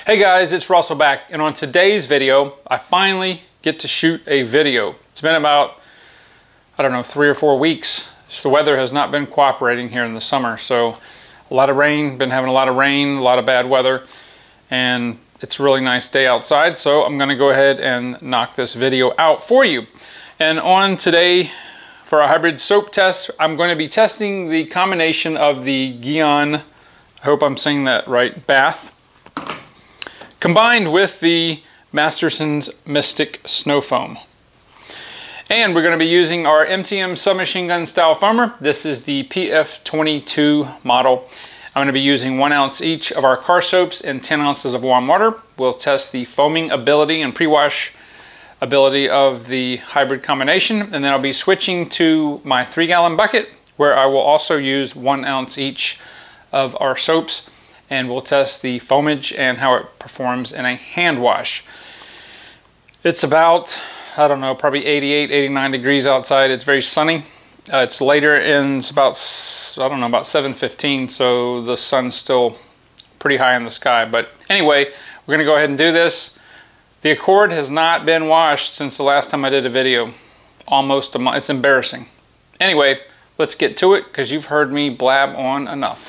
Hey guys, it's Russell back, and on today's video, I finally get to shoot a video. It's been about, I don't know, 3 or 4 weeks. Just the weather has not been cooperating here in the summer, so a lot of rain, been having a lot of rain, a lot of bad weather, and it's a really nice day outside, so I'm gonna go ahead and knock this video out for you. And on today, for our hybrid soap test, I'm going to be testing the combination of the Gyeon, I hope I'm saying that right, Bath, combined with the Mastersons Mystic Snow Foam. And we're going to be using our MTM submachine gun style foamer. This is the PF22 model. I'm going to be using 1 ounce each of our car soaps and 10 ounces of warm water. We'll test the foaming ability and pre-wash ability of the hybrid combination. And then I'll be switching to my 3-gallon bucket, where I will also use 1 ounce each of our soaps. And we'll test the foamage and how it performs in a hand wash. It's about, I don't know, probably 88, 89 degrees outside. It's very sunny. It's later in, it's about, I don't know, about 7:15, so the sun's still pretty high in the sky. But anyway, we're gonna go ahead and do this. The Accord has not been washed since the last time I did a video. Almost a month. It's embarrassing. Anyway, let's get to it, because you've heard me blab on enough.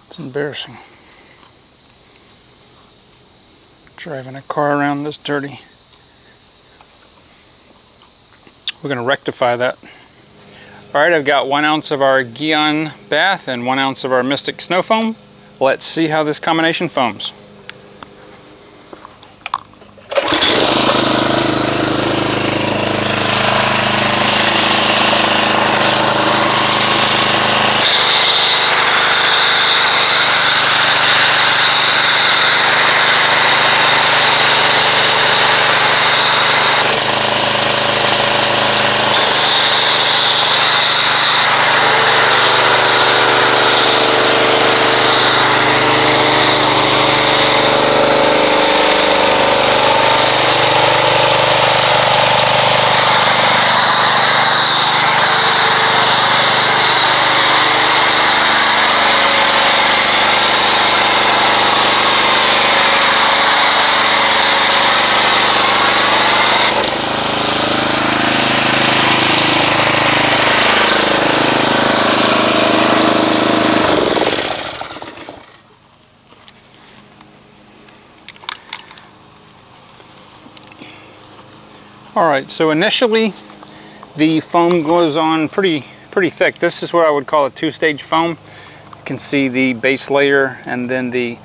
It's embarrassing. Driving a car around this dirty. We're going to rectify that. Alright, I've got 1 ounce of our Gyeon Bath and 1 ounce of our Mystic Snow Foam. Let's see how this combination foams. Alright, so initially the foam goes on pretty thick. This is what I would call a 2-stage foam. You can see the base layer and then the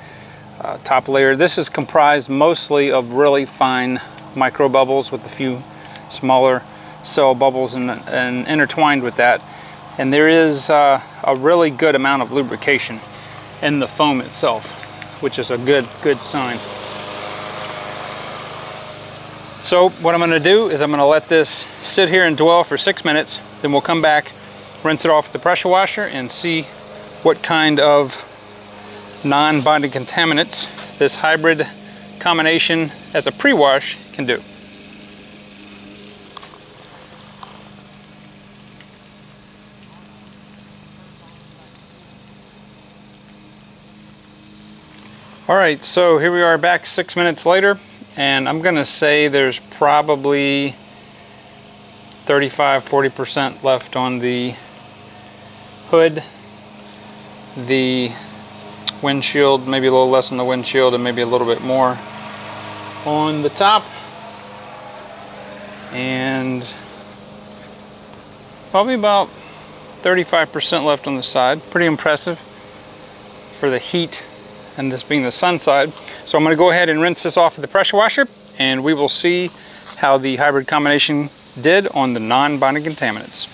top layer. This is comprised mostly of really fine micro bubbles with a few smaller cell bubbles and intertwined with that. And there is a really good amount of lubrication in the foam itself, which is a good sign. So what I'm going to do is I'm going to let this sit here and dwell for 6 minutes. Then we'll come back, rinse it off with the pressure washer, and see what kind of non-bonding contaminants this hybrid combination as a pre-wash can do. Alright, so here we are back 6 minutes later. And I'm gonna say there's probably 35–40% left on the hood, the windshield, maybe a little less on the windshield, and maybe a little bit more on the top, and probably about 35% left on the side. Pretty impressive for the heat and this being the sun side. So I'm going to go ahead and rinse this off with the pressure washer, and we will see how the hybrid combination did on the non-bonded contaminants.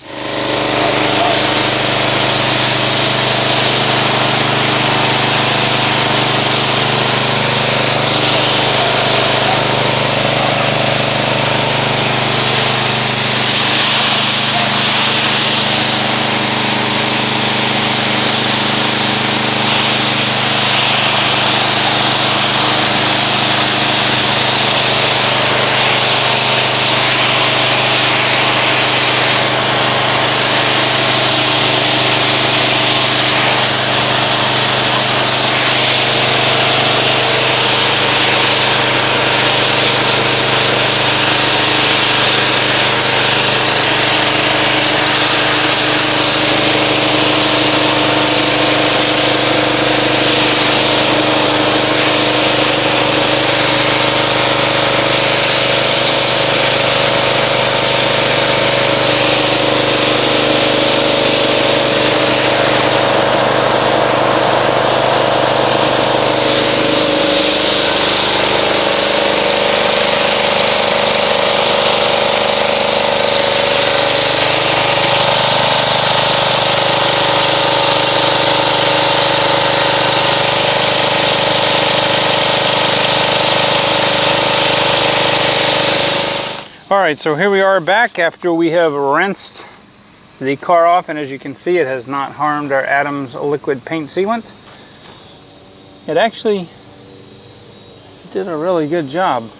Alright, so here we are back after we have rinsed the car off, and as you can see, it has not harmed our Adams liquid paint sealant. It actually did a really good job.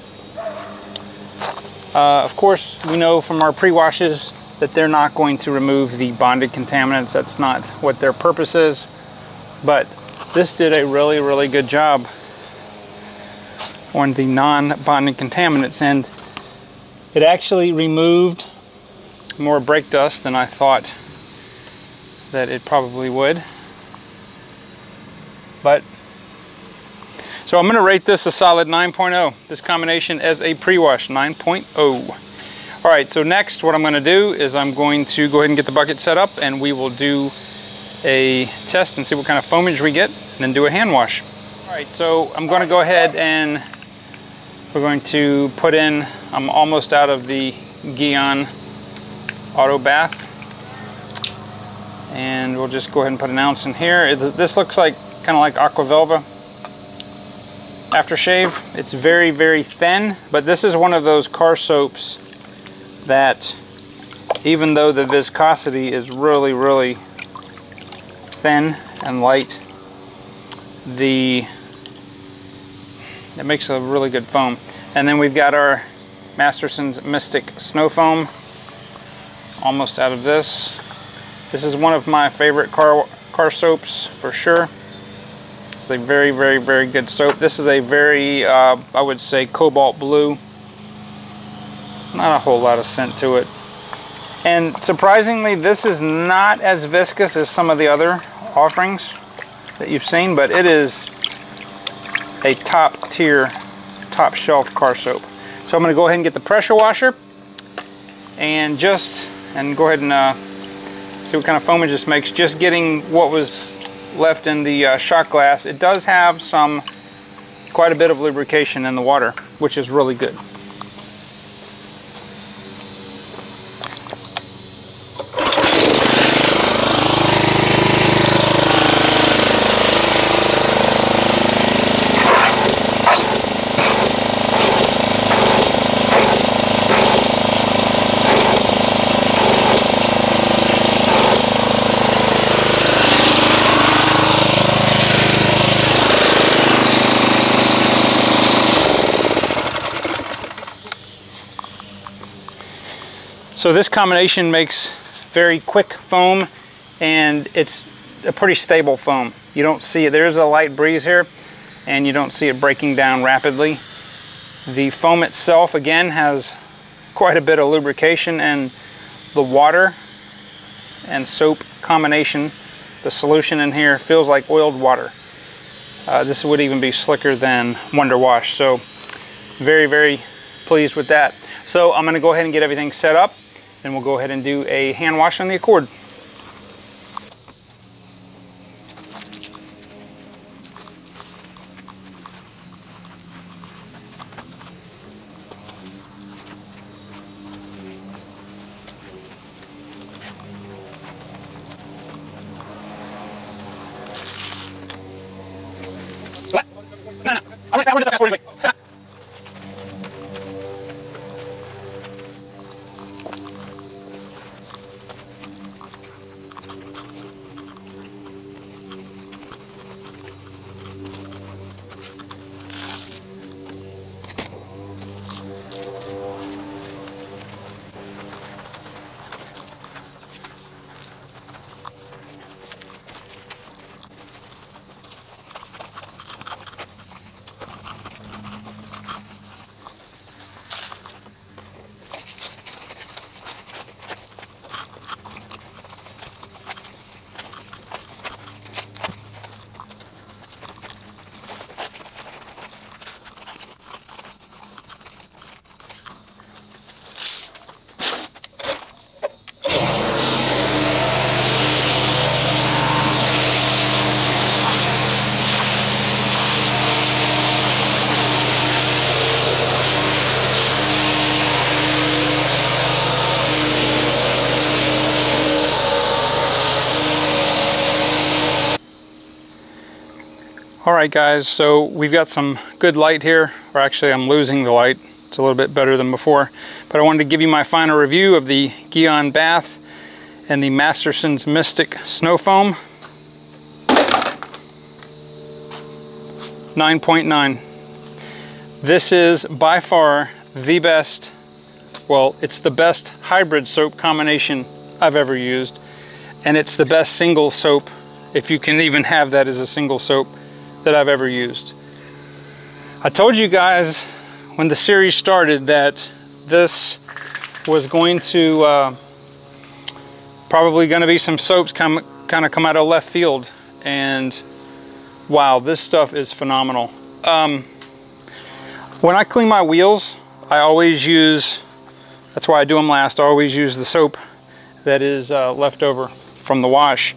Of course, we know from our pre-washes that they're not going to remove the bonded contaminants. That's not what their purpose is. But this did a really, really good job on the non-bonded contaminants, and it actually removed more brake dust than I thought that it probably would. But so I'm going to rate this a solid 9.0. This combination as a pre-wash, 9.0. All right, so next what I'm going to do is I'm going to go ahead and get the bucket set up, and we will do a test and see what kind of foamage we get, and then do a hand wash. All right, so I'm going to go ahead and we're going to put in, I'm almost out of the Gyeon Auto Bath, and we'll just go ahead and put an ounce in here. This looks like kind of like Aquavelva aftershave. It's very, very thin, but this is one of those car soaps that even though the viscosity is really, really thin and light, it makes a really good foam. And then we've got our Mastersons Mystic Snow Foam, almost out of this. This is one of my favorite car soaps for sure. It's a very, very, very good soap. This is a very, I would say, cobalt blue. Not a whole lot of scent to it. And surprisingly, this is not as viscous as some of the other offerings that you've seen, but it is a top tier, top shelf car soap. So I'm going to go ahead and get the pressure washer and go ahead and see what kind of foamage this makes. Just getting what was left in the shot glass. It does have quite a bit of lubrication in the water, which is really good. So this combination makes very quick foam, and it's a pretty stable foam. You don't see it. There's a light breeze here, and you don't see it breaking down rapidly. The foam itself, again, has quite a bit of lubrication, and the water and soap combination, the solution in here feels like oiled water. This would even be slicker than Wonder Wash, so very, very pleased with that. So I'm going to go ahead and get everything set up, and we'll go ahead and do a hand wash on the Accord. All right guys, so we've got some good light here, or actually I'm losing the light. It's a little bit better than before, but I wanted to give you my final review of the Gyeon Bath and the Mastersons Mystic Snow Foam. 9.9. This is by far the best, well, it's the best hybrid soap combination I've ever used, and it's the best single soap, if you can even have that as a single soap, that I've ever used. I told you guys when the series started that this was going to probably going to be some soaps kind of come out of left field, and wow, this stuff is phenomenal. When I clean my wheels, I always use, that's why I do them last, I always use the soap that is left over from the wash.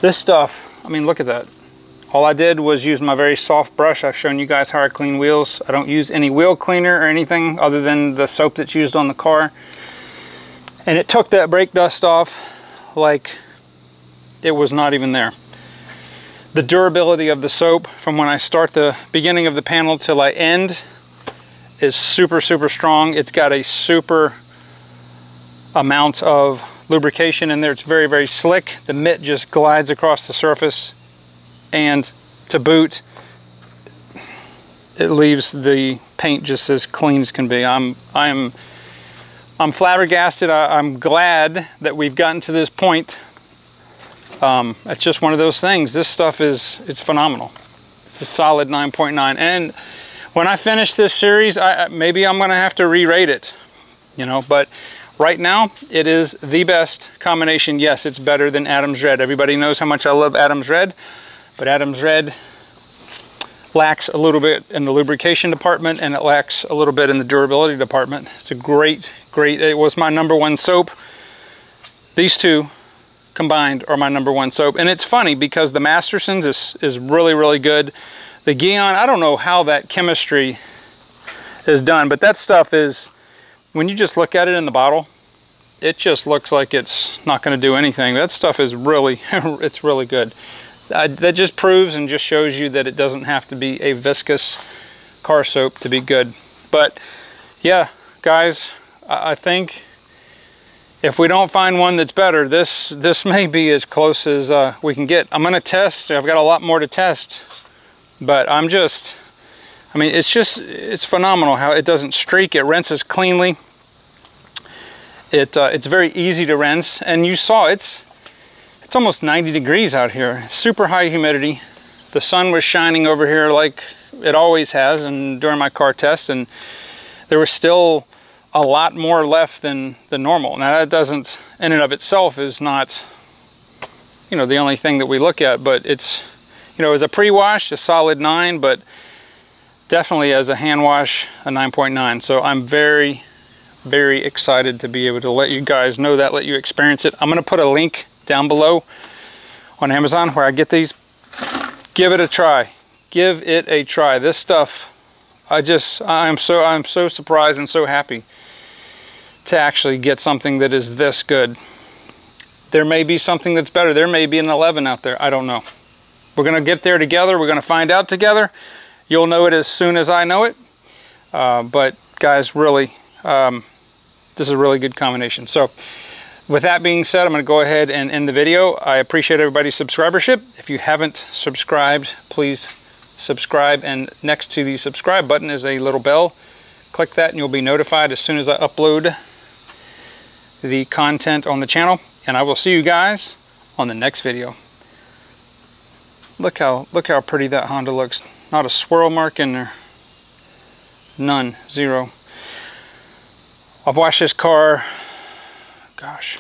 This stuff, I mean, look at that. All I did was use my very soft brush. I've shown you guys how I clean wheels. I don't use any wheel cleaner or anything other than the soap that's used on the car. And it took that brake dust off like it was not even there. The durability of the soap from when I start the beginning of the panel till I end is super, super strong. It's got a super amount of lubrication in there. It's very, very slick. The mitt just glides across the surface, and to boot, it leaves the paint just as clean as can be. I'm flabbergasted. I'm glad that we've gotten to this point. It's just one of those things. This stuff it's phenomenal. It's a solid 9.9. And when I finish this series, maybe I'm gonna have to re-rate it, you know, but right now it is the best combination. Yes, it's better than Adam's Red. Everybody knows how much I love Adam's Red, but Adam's Red lacks a little bit in the lubrication department, and it lacks a little bit in the durability department. It's a great, it was my #1 soap. These two combined are my #1 soap. And it's funny because the Mastersons is really, really good. The Gyeon, I don't know how that chemistry is done, but that stuff is, when you just look at it in the bottle, it just looks like it's not going to do anything. That stuff is really, it's really good. That just proves and just shows you that it doesn't have to be a viscous car soap to be good. But yeah, guys, I think if we don't find one that's better, this may be as close as we can get. I'm going to test. I've got a lot more to test, but I mean, it's phenomenal how it doesn't streak. It rinses cleanly. It's very easy to rinse, and you saw it's almost 90 degrees out here. It's super high humidity. The sun was shining over here like it always has, and during my car test, and there was still a lot more left than the normal. Now that doesn't, in and of itself, is not, you know, the only thing that we look at, but it's, you know, as a pre-wash, a solid 9, but definitely as a hand wash, a 9.9. So I'm very, very excited to be able to let you guys know that, let you experience it. I'm going to put a link down below on Amazon where I get these. Give it a try. Give it a try. This stuff, I'm so surprised and so happy to actually get something that is this good. There may be something that's better. There may be an 11 out there. I don't know. We're going to get there together. We're going to find out together. You'll know it as soon as I know it. But guys, really, this is a really good combination. So with that being said, I'm going to go ahead and end the video. I appreciate everybody's subscribership. If you haven't subscribed, please subscribe, and next to the subscribe button is a little bell. Click that and you'll be notified as soon as I upload the content on the channel, and I will see you guys on the next video. Look how pretty that Honda looks. Not a swirl mark in there. None. Zero. I've washed this car, gosh,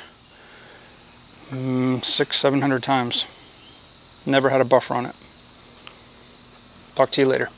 600-700 times. Never had a buffer on it. Talk to you later.